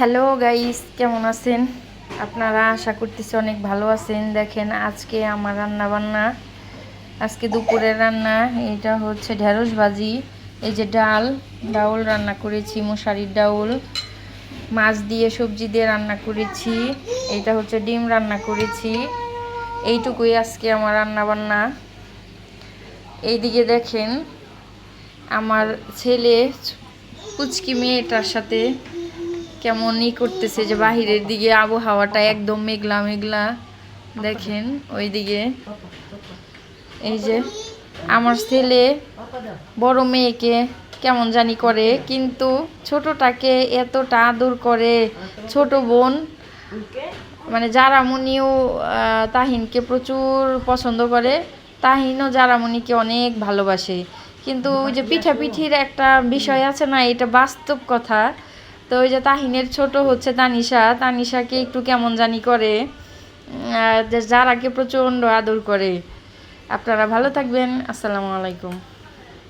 Hello guys, কেমন আছেন আপনারা? আশা করতেছি অনেক ভালো আছেন। দেখেন আজকে আমার রান্না বান্না, আজকে দুপুরের রান্না এটা হচ্ছে ঢেঁড়স ভাজি। এই যে ডাউল রান্না করেছি, মশারির ডাউল, মাছ দিয়ে সবজি দিয়ে রান্না করেছি। এইটা হচ্ছে ডিম রান্না করেছি। এইটুকুই আজকে আমার রান্না বান্না। এইদিকে দেখেন আমার ছেলে পুচকি মেয়েটার সাথে কেমন করতেছে, যে বাহিরের দিকে আবহাওয়াটা একদম মেঘলা মেঘলা। দেখেন ওইদিকে এই যে আমার ছেলে বড় মেয়েকে কেমন জানি করে, কিন্তু ছোটটাকে এতটা আদর করে। ছোট বোন মানে জারামণিও তাহিনকে প্রচুর পছন্দ করে, তাহিনও জারামণিকে অনেক ভালোবাসে। কিন্তু ওই যে পিঠাপিঠির একটা বিষয় আছে না, এটা বাস্তব কথা। তো ওই যে তাহিনের ছোট হচ্ছে তানিশাকে একটু কেমন জানি করে, জারাকে প্রচণ্ড আদর করে। আপনারা ভালো থাকবেন। আসসালামু আলাইকুম।